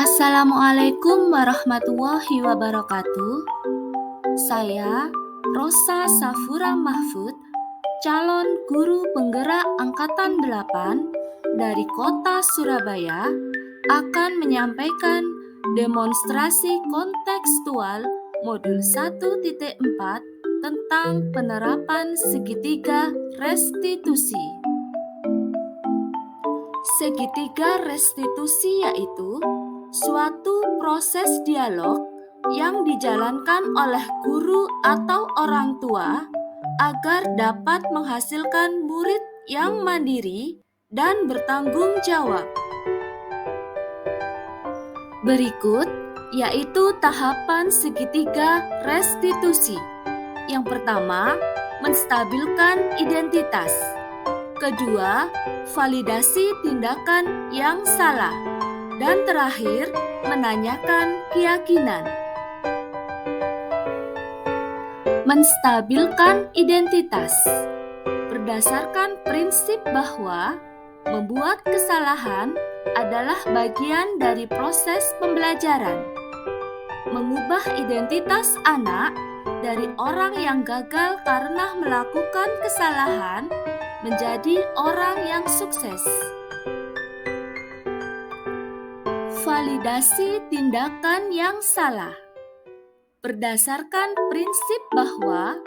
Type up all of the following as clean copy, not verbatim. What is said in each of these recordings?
Assalamualaikum warahmatullahi wabarakatuh. Saya Rosa Safura Mahfud, calon guru penggerak Angkatan 8 dari Kota Surabaya, akan menyampaikan demonstrasi kontekstual modul 1.4 tentang penerapan segitiga restitusi. Segitiga restitusi yaitu suatu proses dialog yang dijalankan oleh guru atau orang tua agar dapat menghasilkan murid yang mandiri dan bertanggung jawab. Berikut yaitu tahapan segitiga restitusi. Yang pertama, menstabilkan identitas. Kedua, validasi tindakan yang salah. Dan terakhir, menanyakan keyakinan. Menstabilkan identitas. Berdasarkan prinsip bahwa membuat kesalahan adalah bagian dari proses pembelajaran. Mengubah identitas anak dari orang yang gagal karena melakukan kesalahan menjadi orang yang sukses. Validasi tindakan yang salah. Berdasarkan prinsip bahwa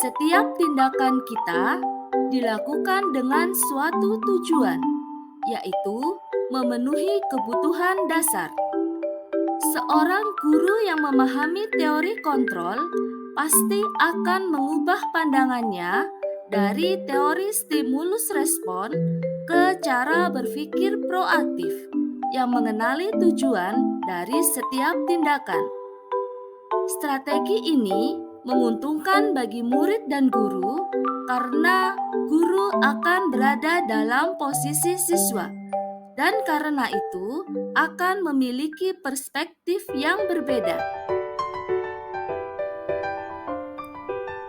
setiap tindakan kita dilakukan dengan suatu tujuan, yaitu memenuhi kebutuhan dasar. Seorang guru yang memahami teori kontrol pasti akan mengubah pandangannya dari teori stimulus respon ke cara berpikir proaktif yang mengenali tujuan dari setiap tindakan. Strategi ini menguntungkan bagi murid dan guru karena guru akan berada dalam posisi siswa dan karena itu akan memiliki perspektif yang berbeda.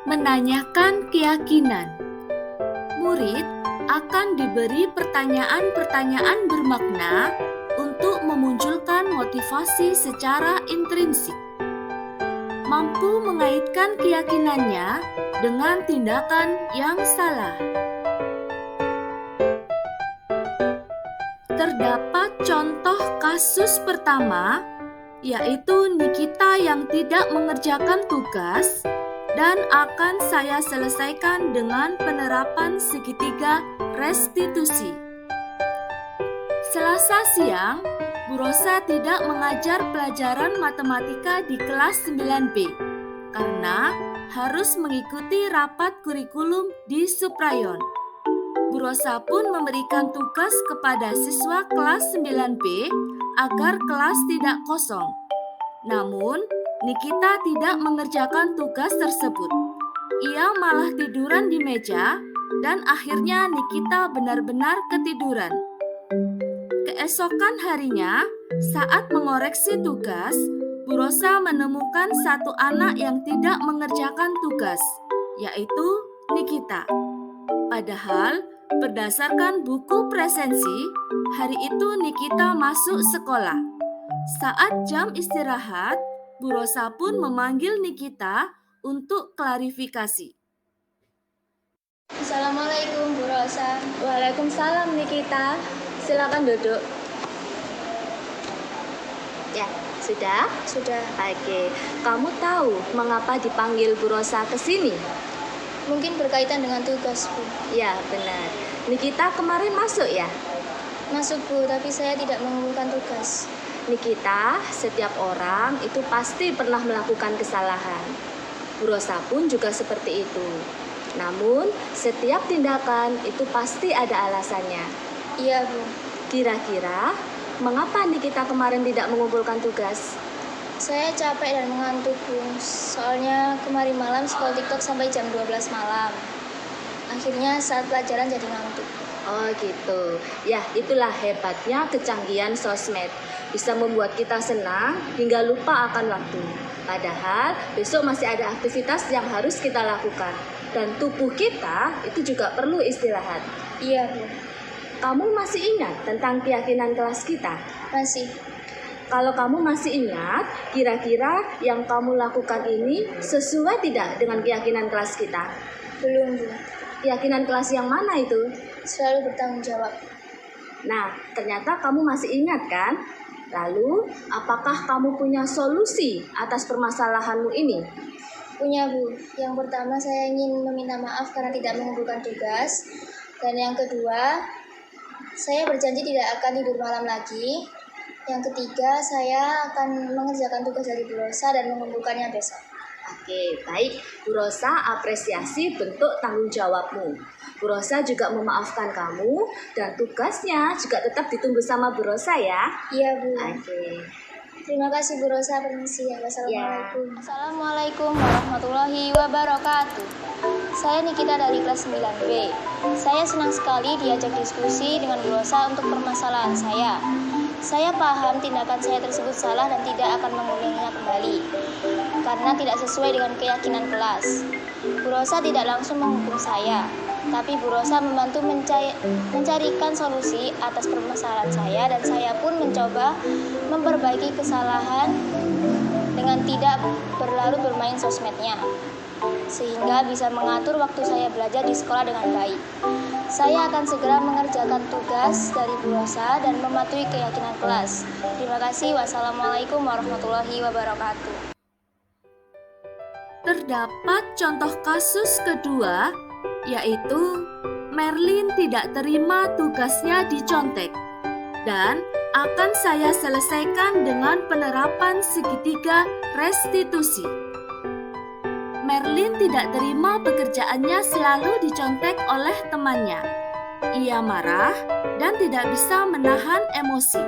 Menanyakan keyakinan. Murid akan diberi pertanyaan-pertanyaan bermakna untuk memunculkan motivasi secara intrinsik. Mampu mengaitkan keyakinannya dengan tindakan yang salah. Terdapat contoh kasus pertama, yaitu Nikita yang tidak mengerjakan tugas dan akan saya selesaikan dengan penerapan segitiga restitusi. Selasa siang, Bu Rosa tidak mengajar pelajaran matematika di kelas 9B karena harus mengikuti rapat kurikulum di Suprayon. Bu Rosa pun memberikan tugas kepada siswa kelas 9B agar kelas tidak kosong. Namun, Nikita tidak mengerjakan tugas tersebut. Ia malah tiduran di meja dan akhirnya Nikita benar-benar ketiduran. Keesokan harinya, saat mengoreksi tugas, Bu Rosa menemukan satu anak yang tidak mengerjakan tugas, yaitu Nikita. Padahal, berdasarkan buku presensi, hari itu Nikita masuk sekolah. Saat jam istirahat, Bu Rosa pun memanggil Nikita untuk klarifikasi. Assalamualaikum Bu Rosa. Waalaikumsalam Nikita. Silakan duduk. Ya, sudah? Sudah. Oke. Kamu tahu mengapa dipanggil Bu Rosa ke sini? Mungkin berkaitan dengan tugas, Bu. Ya, benar. Nikita kemarin masuk ya? Masuk, Bu, tapi saya tidak mengumpulkan tugas. Nikita, setiap orang itu pasti pernah melakukan kesalahan. Bu Rosa pun juga seperti itu. Namun, setiap tindakan itu pasti ada alasannya. Iya, Bu. Kira-kira, mengapa Nikita kemarin tidak mengumpulkan tugas? Saya capek dan mengantuk, Bu. Soalnya kemarin malam scroll TikTok sampai jam 12 malam. Akhirnya saat pelajaran jadi ngantuk. Oh gitu. Ya, itulah hebatnya kecanggihan sosmed. Bisa membuat kita senang hingga lupa akan waktu. Padahal besok masih ada aktivitas yang harus kita lakukan. Dan tubuh kita itu juga perlu istirahat. Iya, Bu. Kamu masih ingat tentang keyakinan kelas kita? Masih. Kalau kamu masih ingat, kira-kira yang kamu lakukan ini sesuai tidak dengan keyakinan kelas kita? Belum, Bu. Keyakinan kelas yang mana itu? Selalu bertanggung jawab. Nah, ternyata kamu masih ingat kan? Lalu, apakah kamu punya solusi atas permasalahanmu ini? Punya, Bu. Yang pertama, saya ingin meminta maaf karena tidak mengumpulkan tugas. Dan yang kedua, saya berjanji tidak akan tidur malam lagi. Yang ketiga, saya akan mengerjakan tugas dari Bu Rosa dan mengumpulkannya besok. Oke, baik. Bu Rosa apresiasi bentuk tanggung jawabmu. Bu Rosa juga memaafkan kamu dan tugasnya juga tetap ditunggu sama Bu Rosa ya. Iya, Bu. Oke. Terima kasih, Bu Rosa. Permisi. Wassalamualaikum. Ya. Assalamualaikum warahmatullahi wabarakatuh. Saya Nikita dari kelas 9B. Saya senang sekali diajak diskusi dengan Bu Rosa untuk permasalahan saya. Saya paham tindakan saya tersebut salah dan tidak akan mengulanginya kembali karena tidak sesuai dengan keyakinan kelas. Bu Rosa tidak langsung menghukum saya, tapi Bu Rosa membantu mencarikan solusi atas permasalahan saya dan saya pun mencoba memperbaiki kesalahan dengan tidak berlarut bermain sosmednya, sehingga bisa mengatur waktu saya belajar di sekolah dengan baik. Saya akan segera mengerjakan tugas dari Bu Rosa dan mematuhi keyakinan kelas. Terima kasih. Wassalamualaikum warahmatullahi wabarakatuh. Terdapat contoh kasus kedua, yaitu Merlin tidak terima tugasnya dicontek dan akan saya selesaikan dengan penerapan segitiga restitusi. Merlin tidak terima pekerjaannya selalu dicontek oleh temannya. Ia marah dan tidak bisa menahan emosi.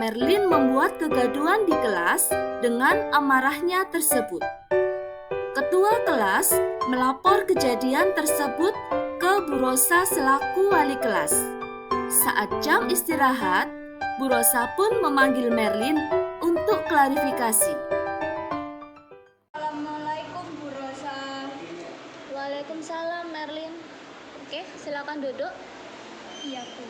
Merlin membuat kegaduhan di kelas dengan amarahnya tersebut. Ketua kelas melapor kejadian tersebut ke Bu Rosa selaku wali kelas. Saat jam istirahat, Bu Rosa pun memanggil Merlin untuk klarifikasi. Waalaikumsalam, Merlin. Oke, silakan duduk. Iya, Bu.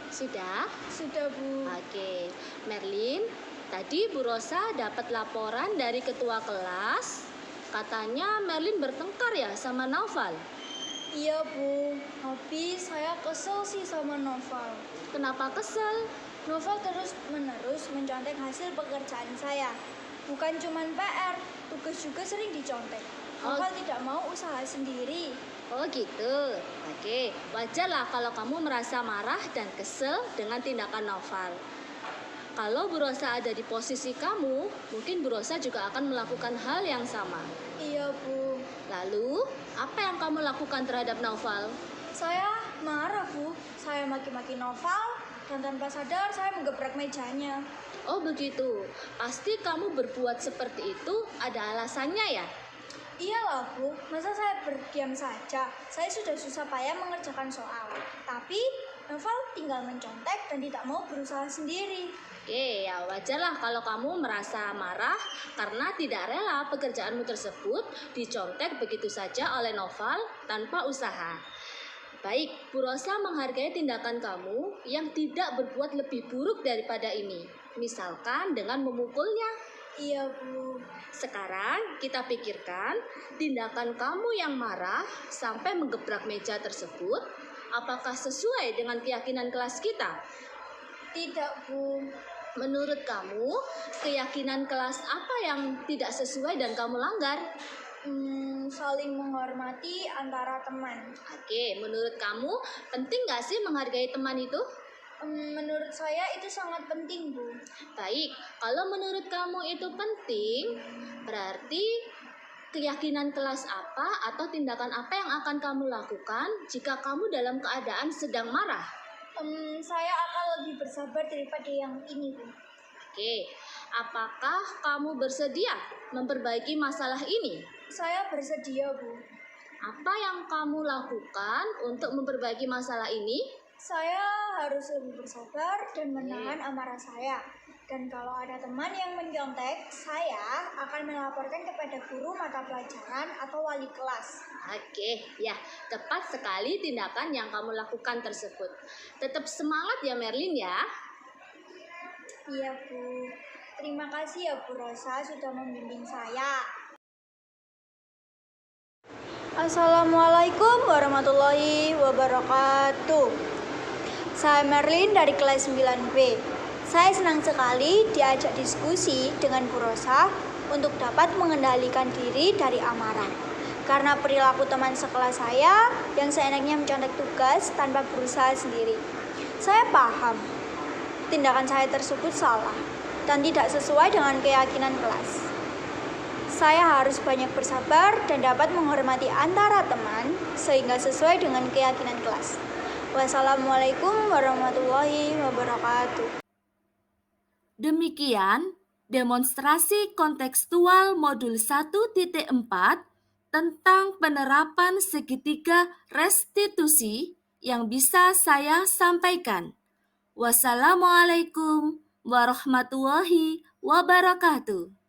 Sudah? Sudah, Bu. Oke. Merlin, tadi Bu Rosa dapat laporan dari ketua kelas. Katanya Merlin bertengkar ya sama Naufal. Iya, Bu. Habis saya kesel sih sama Noval. Kenapa kesel? Noval terus-menerus mencontek hasil pekerjaan saya. Bukan cuma PR, tugas juga sering dicontek. Noval tidak mau usaha sendiri. Oh gitu. Oke, wajarlah kalau kamu merasa marah dan kesel dengan tindakan Naufal. Kalau Bu Rosa ada di posisi kamu, mungkin Bu Rosa juga akan melakukan hal yang sama. Iya, Bu. Lalu, apa yang kamu lakukan terhadap Naufal? Saya marah, Bu. Saya maki-maki Noval dan tanpa sadar saya menggebrak mejanya. Oh begitu, pasti kamu berbuat seperti itu ada alasannya ya? Iyalah, Bu. Masa saya berdiam saja? Saya sudah susah payah mengerjakan soal. Tapi Noval tinggal mencontek dan tidak mau berusaha sendiri. Oke, ya wajarlah kalau kamu merasa marah karena tidak rela pekerjaanmu tersebut dicontek begitu saja oleh Noval tanpa usaha. Baik, Bu Rosa menghargai tindakan kamu yang tidak berbuat lebih buruk daripada ini. Misalkan dengan memukulnya. Iya, Bu. Sekarang kita pikirkan tindakan kamu yang marah sampai menggebrak meja tersebut, apakah sesuai dengan keyakinan kelas kita? Tidak, Bu. Menurut kamu, keyakinan kelas apa yang tidak sesuai dan kamu langgar? Saling menghormati antara teman. Oke, menurut kamu penting nggak sih menghargai teman itu? Menurut saya itu sangat penting, Bu. Baik, kalau menurut kamu itu penting, berarti keyakinan kelas apa atau tindakan apa yang akan kamu lakukan jika kamu dalam keadaan sedang marah? Saya akan lebih bersabar daripada yang ini, Bu. Oke, apakah kamu bersedia memperbaiki masalah ini? Saya bersedia, Bu. Apa yang kamu lakukan untuk memperbaiki masalah ini? Saya harus lebih bersabar dan menahan amarah saya. Dan kalau ada teman yang menyontek, saya akan melaporkan kepada guru mata pelajaran atau wali kelas. Oke, ya, tepat sekali tindakan yang kamu lakukan tersebut. Tetap semangat ya Merlin ya. Iya, Bu. Terima kasih ya Bu Rosa sudah membimbing saya. Assalamualaikum warahmatullahi wabarakatuh. Saya Merlin dari kelas 9B. Saya senang sekali diajak diskusi dengan Bu Rosa untuk dapat mengendalikan diri dari amarah. Karena perilaku teman sekelas saya yang seenaknya mencontek tugas tanpa berusaha sendiri. Saya paham tindakan saya tersebut salah dan tidak sesuai dengan keyakinan kelas. Saya harus banyak bersabar dan dapat menghormati antara teman sehingga sesuai dengan keyakinan kelas. Wassalamualaikum warahmatullahi wabarakatuh. Demikian demonstrasi kontekstual modul 1.4 tentang penerapan segitiga restitusi yang bisa saya sampaikan. Wassalamualaikum warahmatullahi wabarakatuh.